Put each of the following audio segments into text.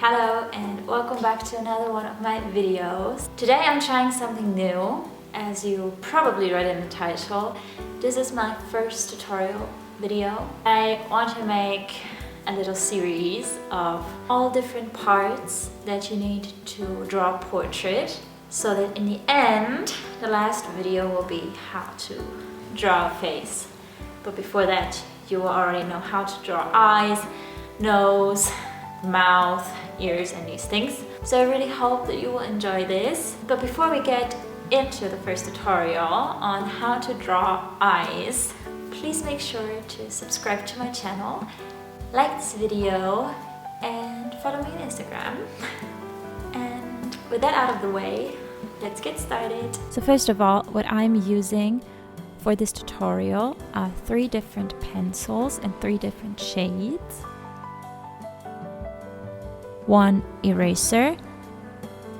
Hello and welcome back to another one of my videos. Today I'm trying something new. As you probably read in the title, this is my first tutorial video. I want to make a little series of all different parts that you need to draw a portrait, so that in the end, the last video will be how to draw a face. But before that, you will already know how to draw eyes, nose, mouth, ears and these things. So I really hope that you will enjoy this. But before we get into the first tutorial on how to draw eyes, please make sure to subscribe to my channel, like this video and follow me on Instagram. And with that out of the way, let's get started. So first of all, what I'm using for this tutorial are 3 different pencils in 3 different shades, 1 eraser,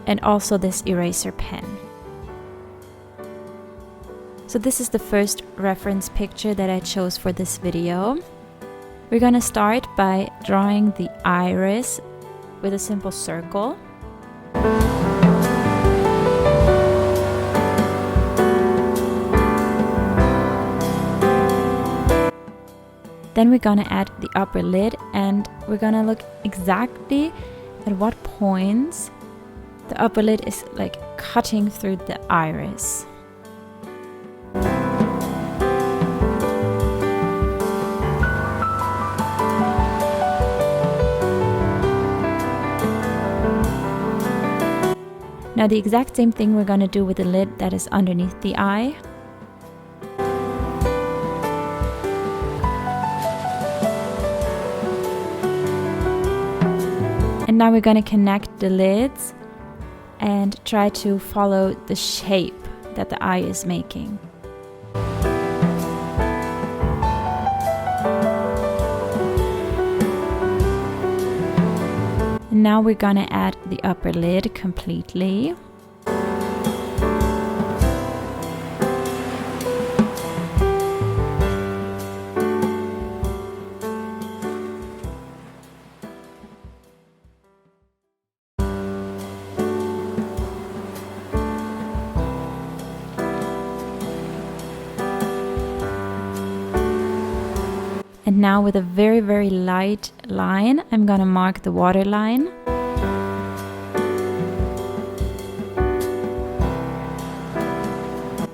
and also this eraser pen. So this is the first reference picture that I chose for this video. We're gonna start by drawing the iris with a simple circle. Then we're gonna add the upper lid and we're gonna look exactly at what points the upper lid is like cutting through the iris. Now the exact same thing we're gonna do with the lid that is underneath the eye. And now we're going to connect the lids and try to follow the shape that the eye is making. And now we're going to add the upper lid completely. And now with a very light line, I'm gonna mark the waterline.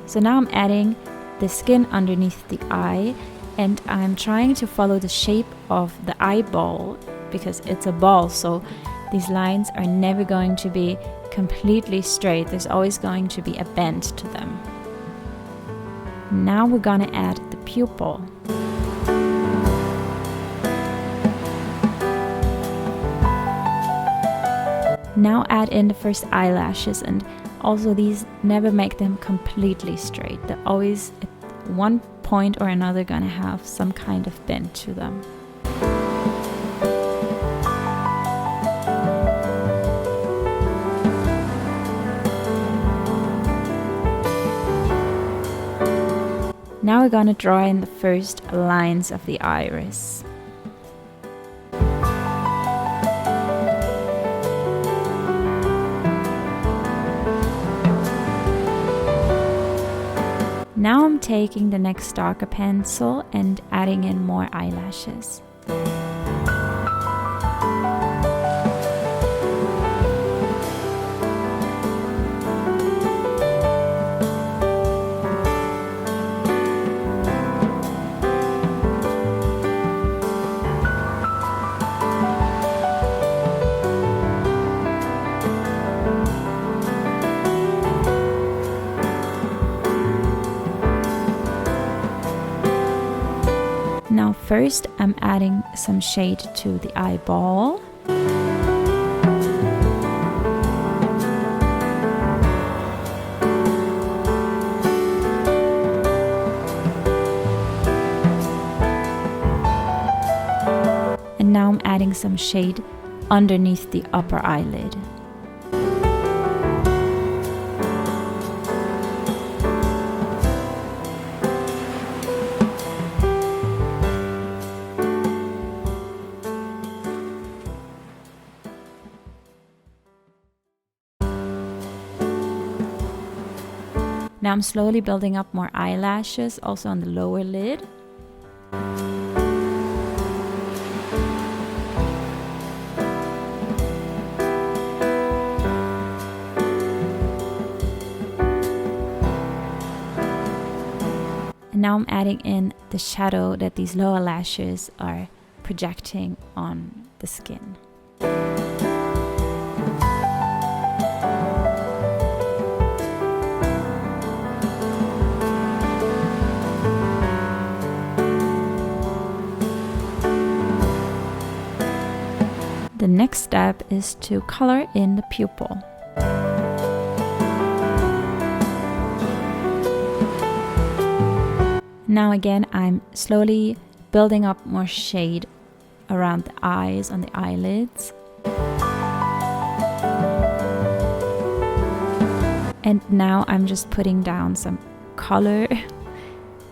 So now I'm adding the skin underneath the eye and I'm trying to follow the shape of the eyeball because it's a ball, so these lines are never going to be completely straight. There's always going to be a bend to them. Now we're gonna add the pupil. Now add in the first eyelashes, and also these never make them completely straight. They're always at one point or another gonna have some kind of bend to them. Now we're gonna draw in the first lines of the iris. Now I'm taking the next darker pencil and adding in more eyelashes. Now first I'm adding some shade to the eyeball. And now I'm adding some shade underneath the upper eyelid. Now I'm slowly building up more eyelashes, also on the lower lid. And now I'm adding in the shadow that these lower lashes are projecting on the skin. The next step is to color in the pupil. Now again, I'm slowly building up more shade around the eyes, on the eyelids. And now I'm just putting down some color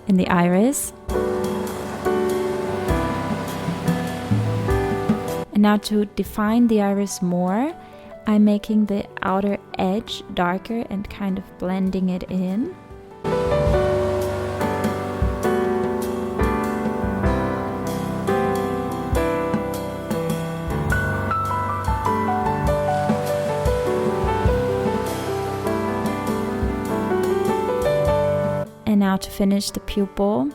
in the iris. And now to define the iris more, I'm making the outer edge darker and kind of blending it in. And now to finish the pupil,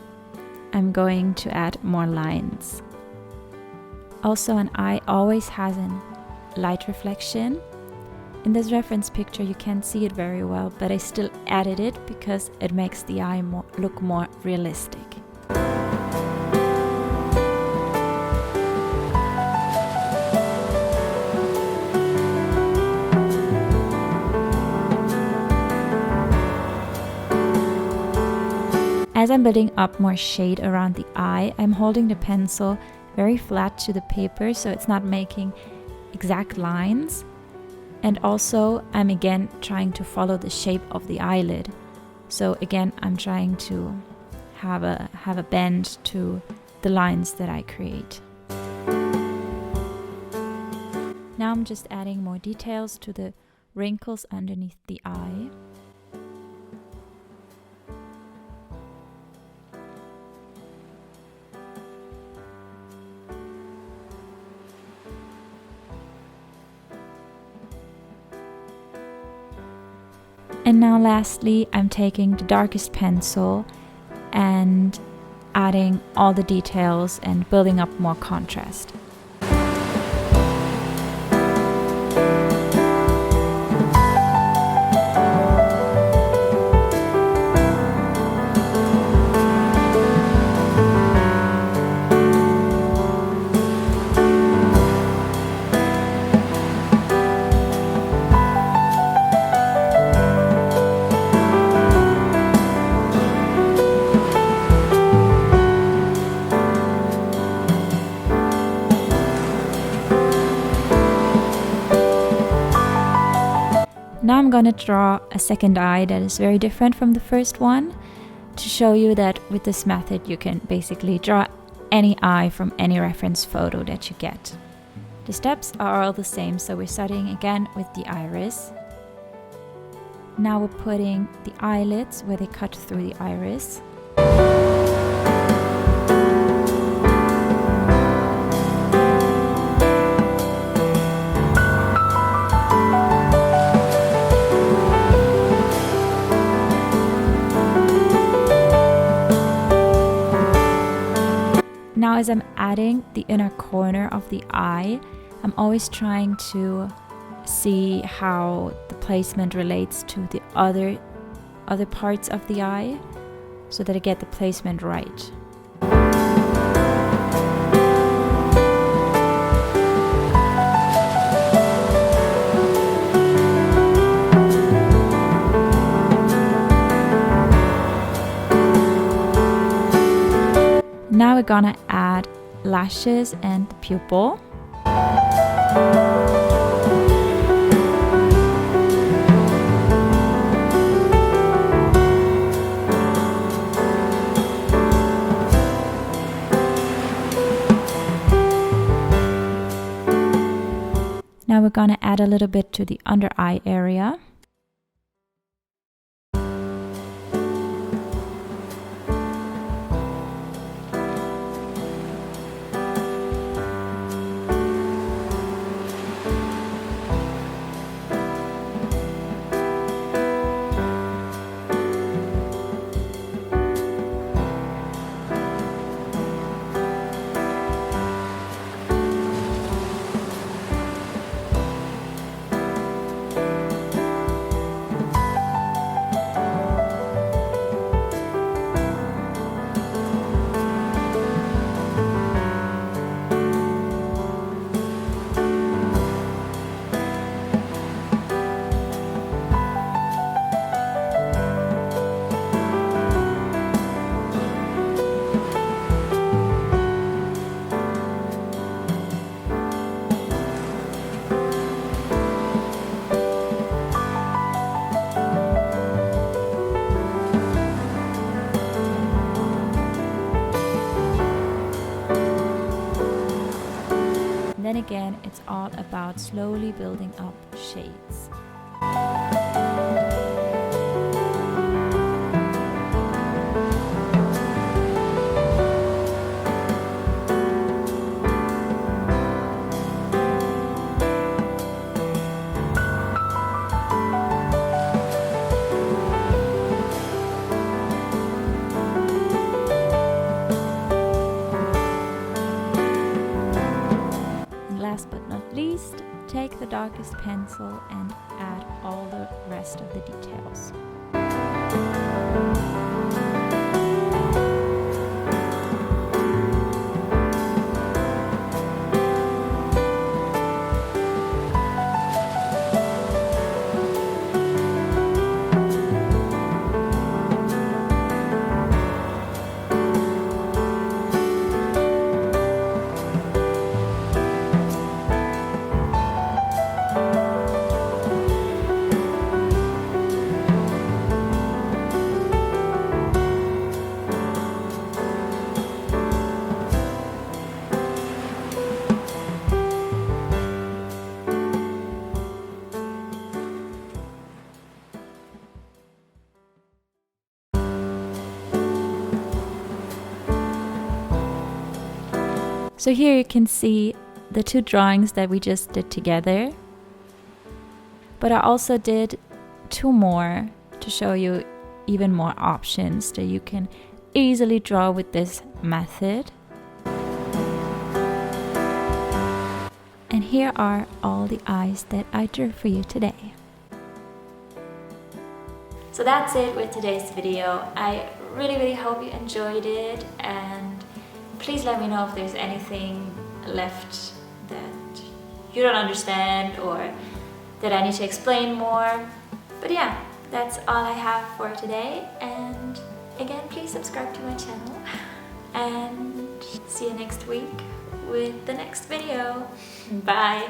I'm going to add more lines. Also, an eye always has a light reflection. In this reference picture you can't see it very well, but I still added it because it makes the eye look more realistic. As I'm building up more shade around the eye, I'm holding the pencil very flat to the paper so it's not making exact lines. And also I'm again trying to follow the shape of the eyelid. So again I'm trying to have a bend to the lines that I create. Now I'm just adding more details to the wrinkles underneath the eye. And now lastly, I'm taking the darkest pencil and adding all the details and building up more contrast. Now I'm gonna draw a second eye that is very different from the first one to show you that with this method you can basically draw any eye from any reference photo that you get. The steps are all the same, so we're starting again with the iris. Now we're putting the eyelids where they cut through the iris. Now as I'm adding the inner corner of the eye, I'm always trying to see how the placement relates to the other parts of the eye so that I get the placement right. Now we're gonna add lashes and the pupil. Now we're gonna add a little bit to the under eye area. again, it's all about slowly building up shades. Last but not least, take the darkest pencil and add all the rest of the details. So here you can see the two drawings that we just did together. But I also did two more to show you even more options that you can easily draw with this method. And here are all the eyes that I drew for you today. So that's it with today's video. I really hope you enjoyed it, and please let me know if there's anything left that you don't understand or that I need to explain more. But yeah, that's all I have for today. And again, please subscribe to my channel and see you next week with the next video. Bye!